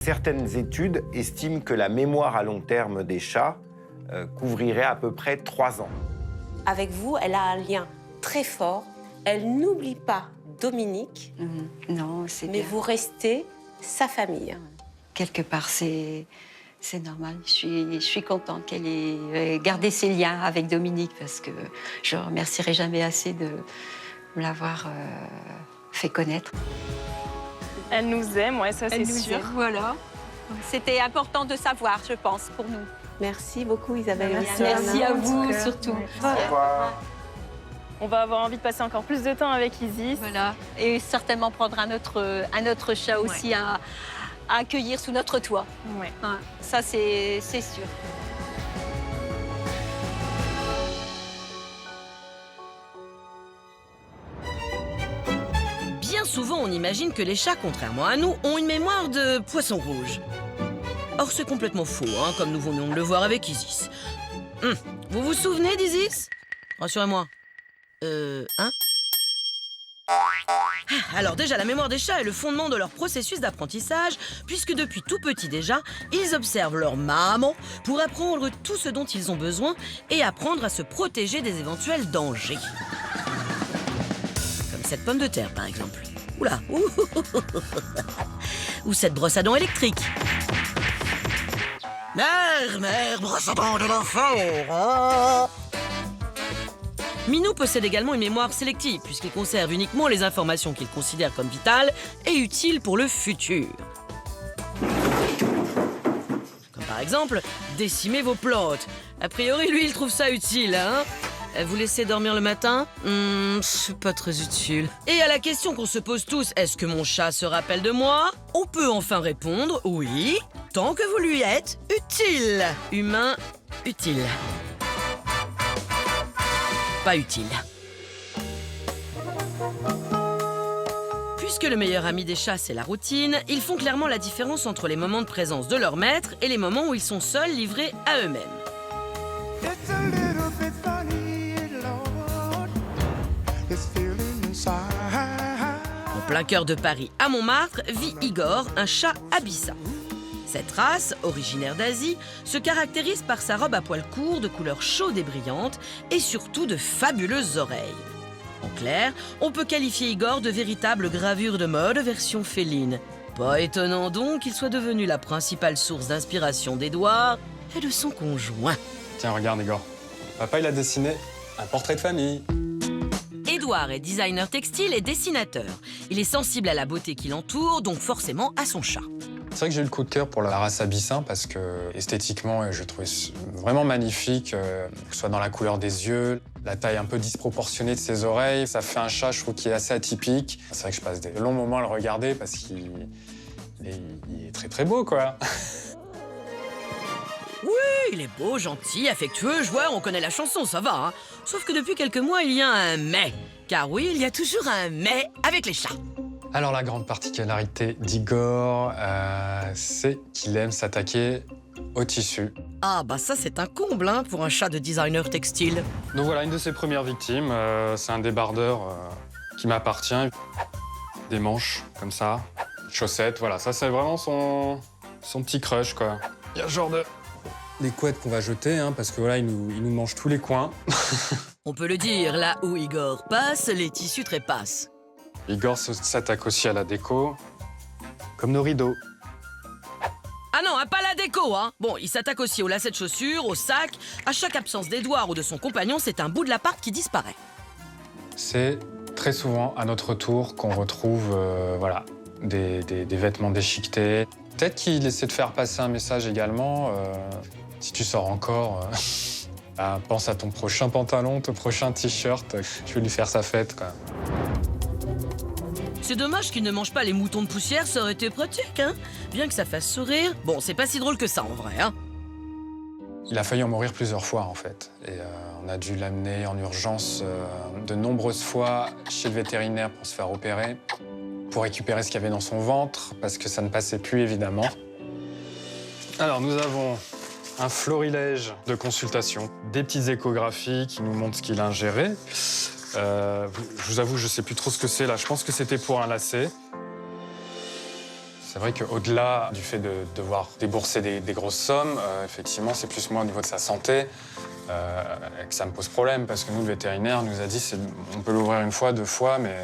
Certaines études estiment que la mémoire à long terme des chats couvrirait à peu près 3 ans. Avec vous, elle a un lien très fort. Elle n'oublie pas Dominique, Non, c'est mais bien. vous restez sa famille. Quelque part, c'est normal. Je suis contente qu'elle ait gardé ses liens avec Dominique parce que je ne remercierai jamais assez de me l'avoir fait connaître. Elle nous aime, ouais, ça c'est sûr. Voilà. C'était important de savoir, je pense, pour nous. Merci beaucoup Isabelle. Merci à vous, surtout. On va avoir envie de passer encore plus de temps avec Isis. Voilà. Et certainement prendre un autre chat aussi à accueillir sous notre toit. Ouais. Hein, ça, c'est sûr. Bien souvent, on imagine que les chats, contrairement à nous, ont une mémoire de poisson rouge. Or, c'est complètement faux, hein, comme nous venons de le voir avec Isis. Vous vous souvenez d'Isis? Rassurez-moi. Hein? Alors déjà, la mémoire des chats est le fondement de leur processus d'apprentissage, puisque depuis tout petit déjà, ils observent leur maman pour apprendre tout ce dont ils ont besoin et apprendre à se protéger des éventuels dangers. Comme cette pomme de terre, par exemple. Oula. Ou cette brosse à dents électrique. Mère, brosse à dents de l'enfer, hein? Minou possède également une mémoire sélective, puisqu'il conserve uniquement les informations qu'il considère comme vitales et utiles pour le futur. Comme par exemple, décimer vos plantes. A priori, lui, il trouve ça utile, hein? Vous laissez dormir le matin? C'est pas très utile. Et à la question qu'on se pose tous, est-ce que mon chat se rappelle de moi? On peut enfin répondre oui, tant que vous lui êtes utile. Humain, utile. Pas utile. Puisque le meilleur ami des chats, c'est la routine, ils font clairement la différence entre les moments de présence de leur maître et les moments où ils sont seuls, livrés à eux-mêmes. En plein cœur de Paris, à Montmartre, vit Igor, un chat abyssin. Cette race, originaire d'Asie, se caractérise par sa robe à poils courts de couleur chaude et brillante et surtout de fabuleuses oreilles. En clair, on peut qualifier Igor de véritable gravure de mode version féline. Pas étonnant donc qu'il soit devenu la principale source d'inspiration d'Édouard et de son conjoint. Tiens, regarde, Igor. Papa, il a dessiné un portrait de famille. Édouard est designer textile et dessinateur. Il est sensible à la beauté qui l'entoure, donc forcément à son chat. C'est vrai que j'ai eu le coup de cœur pour la race abyssin parce que esthétiquement, je trouvais vraiment magnifique, que ce soit dans la couleur des yeux, la taille un peu disproportionnée de ses oreilles. Ça fait un chat, je trouve, qui est assez atypique. C'est vrai que je passe des longs moments à le regarder parce qu'il est très très beau, quoi. Oui, il est beau, gentil, affectueux, joueur, on connaît la chanson, ça va, hein. Sauf que depuis quelques mois, il y a un mais. Car oui, il y a toujours un mais avec les chats. Alors la grande particularité d'Igor, c'est qu'il aime s'attaquer au tissu. Ah bah ça c'est un comble hein, pour un chat de designer textile. Donc voilà, une de ses premières victimes, c'est un débardeur qui m'appartient. Des manches, comme ça, chaussettes, voilà, ça c'est vraiment son petit crush, quoi. Il y a ce genre des couettes qu'on va jeter, hein, parce que voilà, il nous mange tous les coins. On peut le dire, là où Igor passe, les tissus trépassent. Igor s'attaque aussi à la déco, comme nos rideaux. Ah non, pas la déco, hein. Bon, il s'attaque aussi aux lacets de chaussures, aux sacs. À chaque absence d'Édouard ou de son compagnon, c'est un bout de l'appart qui disparaît. C'est très souvent à notre tour qu'on retrouve voilà, des vêtements déchiquetés. Peut-être qu'il essaie de faire passer un message également. Si tu sors encore, pense à ton prochain pantalon, ton prochain t-shirt. Je vais lui faire sa fête, quoi. C'est dommage qu'il ne mange pas les moutons de poussière, ça aurait été pratique, hein. Bien que ça fasse sourire. Bon, c'est pas si drôle que ça, en vrai, hein. Il a failli en mourir plusieurs fois, en fait. Et on a dû l'amener en urgence de nombreuses fois chez le vétérinaire pour se faire opérer, pour récupérer ce qu'il y avait dans son ventre, parce que ça ne passait plus, évidemment. Alors, nous avons un florilège de consultations, des petites échographies qui nous montrent ce qu'il a ingéré. Je vous avoue, je ne sais plus trop ce que c'est là. Je pense que c'était pour un lacet. C'est vrai qu'au-delà du fait de devoir débourser des grosses sommes, effectivement, c'est plus moi au niveau de sa santé que ça me pose problème. Parce que nous, le vétérinaire nous a dit on peut l'ouvrir une fois, 2 fois, mais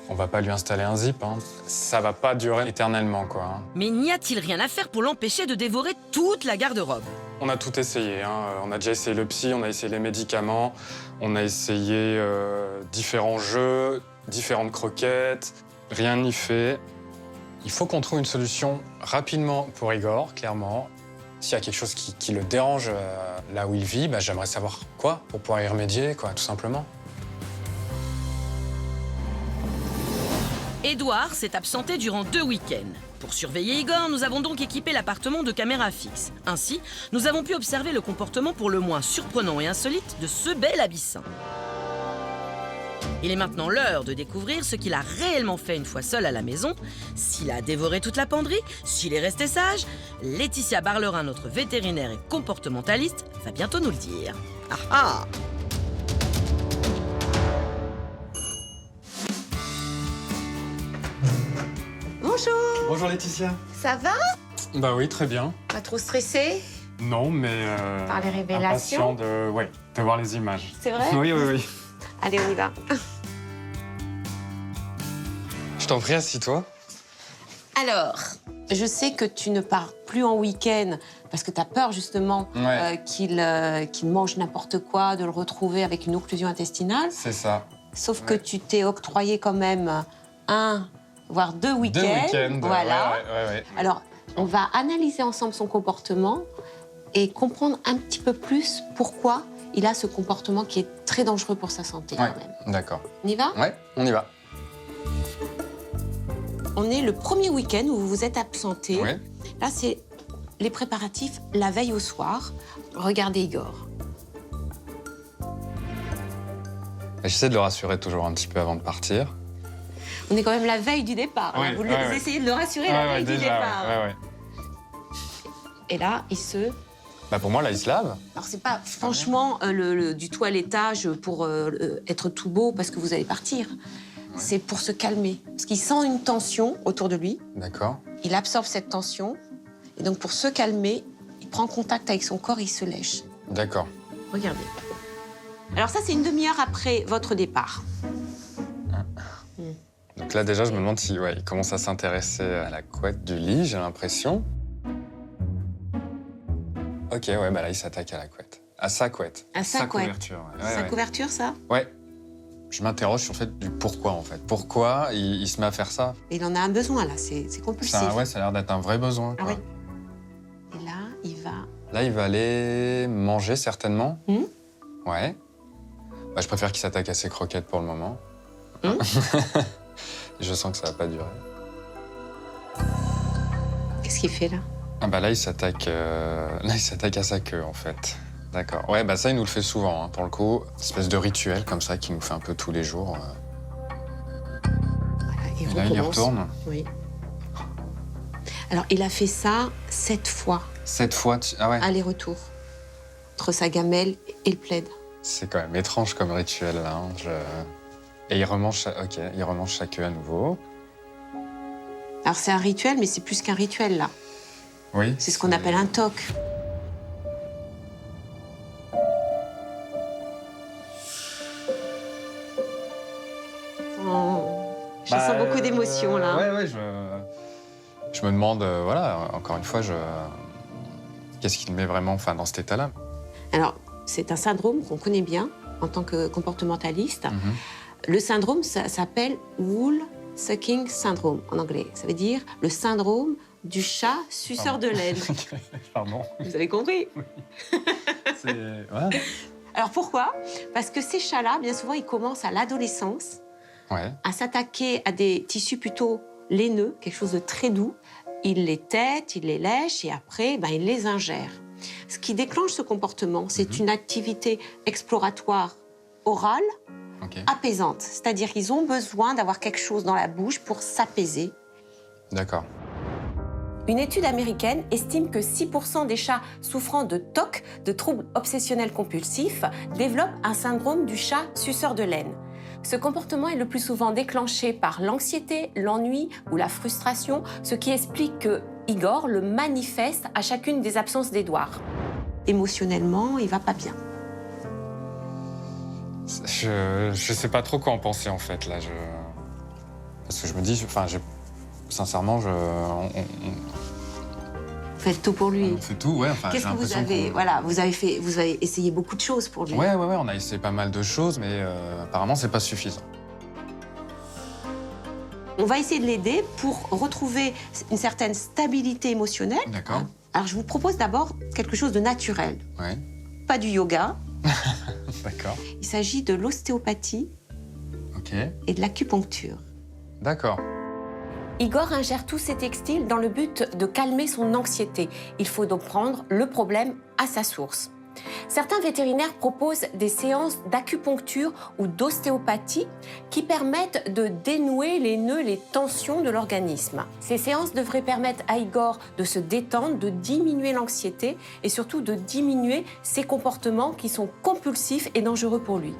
on va pas lui installer un zip. Hein. Ça va pas durer éternellement, quoi. Hein. Mais n'y a-t-il rien à faire pour l'empêcher de dévorer toute la garde-robe? On a tout essayé. Hein. On a déjà essayé le psy, on a essayé les médicaments, on a essayé différents jeux, différentes croquettes. Rien n'y fait. Il faut qu'on trouve une solution rapidement pour Igor, clairement. S'il y a quelque chose qui le dérange là où il vit, bah, j'aimerais savoir quoi pour pouvoir y remédier, quoi, tout simplement. Édouard s'est absenté durant 2 week-ends. Pour surveiller Igor, nous avons donc équipé l'appartement de caméras fixes. Ainsi, nous avons pu observer le comportement pour le moins surprenant et insolite de ce bel abyssin. Il est maintenant l'heure de découvrir ce qu'il a réellement fait une fois seul à la maison, s'il a dévoré toute la penderie, s'il est resté sage. Laetitia Barlerin, notre vétérinaire et comportementaliste, va bientôt nous le dire. Ah ah! Bonjour, Bonjour Laetitia. ça va? Bah oui, très bien. Pas trop stressé? Non, mais Par les révélations? impatient de voir les images. C'est vrai? Oui, oui, oui. Allez, on y va. Je t'en prie, assis-toi. Alors, je sais que tu ne pars plus en week-end parce que tu as peur justement Ouais. qu'il mange n'importe quoi, de le retrouver avec une occlusion intestinale. C'est ça. Sauf que Ouais. tu t'es octroyé quand même 1, voire 2 week-ends. 2 week-ends. Voilà. Ouais. Alors, on va analyser ensemble son comportement et comprendre un petit peu plus pourquoi il a ce comportement qui est très dangereux pour sa santé Ouais. quand même. D'accord. On y va? Ouais, on y va. On est le premier week-end où vous vous êtes absenté. Ouais. Là, c'est les préparatifs la veille au soir. Regardez Igor. J'essaie de le rassurer toujours un petit peu avant de partir. On est quand même la veille du départ. hein. Ouais, Vous ouais. essayez de le rassurer la veille du départ. Ouais. Et là, il se... Bah pour moi, là, il se lave. Alors, c'est pas franchement du toilettage pour être tout beau parce que vous allez partir. C'est pour se calmer. Parce qu'il sent une tension autour de lui. D'accord. Il absorbe cette tension. Et donc, pour se calmer, il prend contact avec son corps et il se lèche. D'accord. Regardez. Alors ça, c'est une demi-heure après votre départ. Donc là, déjà, je me demande si il commence à s'intéresser à la couette du lit, j'ai l'impression. Ok, bah là, il s'attaque à la couette. À sa couette. À sa couette. couverture. Sa couverture, ça? Ouais. Je m'interroge sur le fait du pourquoi, en fait. Pourquoi il se met à faire ça? Il en a un besoin, là. C'est compulsif. Ça a l'air d'être un vrai besoin, quoi. Ah oui. Et là, il va... Là, il va aller manger, certainement. Ouais. Bah, je préfère qu'il s'attaque à ses croquettes pour le moment. Je sens que ça va pas durer. Qu'est-ce qu'il fait, là? Ah bah là, il s'attaque à sa queue, en fait. D'accord. Ouais, bah ça, il nous le fait souvent, hein, pour le coup. Une espèce de rituel comme ça qu'il nous fait un peu tous les jours. Voilà, Et là, il y retourne. Oui. Alors, il a fait ça 7 fois, 7 fois. Ah ouais. aller-retour, entre sa gamelle et le plaid. C'est quand même étrange comme rituel, là. Hein. Et il remange sa queue à nouveau. Alors, c'est un rituel, mais c'est plus qu'un rituel, là. Oui. C'est ce qu'on appelle un toc. Je sens beaucoup d'émotions, là. Ouais, je me demande, encore une fois, qu'est-ce qui le met vraiment dans cet état-là? Alors, c'est un syndrome qu'on connaît bien en tant que comportementaliste. Le syndrome, ça s'appelle Wool Sucking Syndrome en anglais. Ça veut dire le syndrome du chat suceur de laine. Pardon. Vous avez compris? Ouais. Alors pourquoi? Parce que ces chats-là, bien souvent, ils commencent à l'adolescence Ouais. à s'attaquer à des tissus plutôt laineux, quelque chose de très doux. Ils les têtent, ils les lèchent et après, ils les ingèrent. Ce qui déclenche ce comportement, c'est une activité exploratoire orale Ok. apaisante. C'est-à-dire qu'ils ont besoin d'avoir quelque chose dans la bouche pour s'apaiser. D'accord. Une étude américaine estime que 6% des chats souffrant de TOC, de troubles obsessionnels compulsifs, développent un syndrome du chat suceur de laine. Ce comportement est le plus souvent déclenché par l'anxiété, l'ennui ou la frustration, ce qui explique que Igor le manifeste à chacune des absences d'Édouard. Émotionnellement, il va pas bien. Je sais pas trop quoi en penser en fait là. Parce que je me dis, sincèrement, Faites tout pour lui. on fait tout, ouais. Enfin, Qu'est-ce j'ai que vous l'impression avez... Voilà, vous avez essayé beaucoup de choses pour lui. Ouais, on a essayé pas mal de choses, mais apparemment c'est pas suffisant. On va essayer de l'aider pour retrouver une certaine stabilité émotionnelle. D'accord. Alors, je vous propose d'abord quelque chose de naturel. Ouais, Pas du yoga. d'accord. Il s'agit de l'ostéopathie Ok, et de l'acupuncture. d'accord. Igor ingère tous ces textiles dans le but de calmer son anxiété. Il faut donc prendre le problème à sa source. Certains vétérinaires proposent des séances d'acupuncture ou d'ostéopathie qui permettent de dénouer les nœuds, les tensions de l'organisme. Ces séances devraient permettre à Igor de se détendre, de diminuer l'anxiété et surtout de diminuer ses comportements qui sont compulsifs et dangereux pour lui.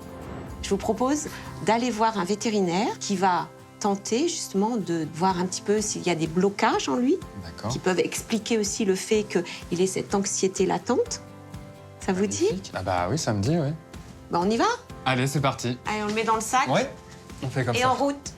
Je vous propose d'aller voir un vétérinaire qui va tenter justement de voir un petit peu s'il y a des blocages en lui, D'accord. qui peuvent expliquer aussi le fait qu'il ait cette anxiété latente. Ça vous dit? Ah bah oui, ça me dit, oui. On y va? Allez, c'est parti. Allez, on le met dans le sac Ouais, on fait comme et ça. en route.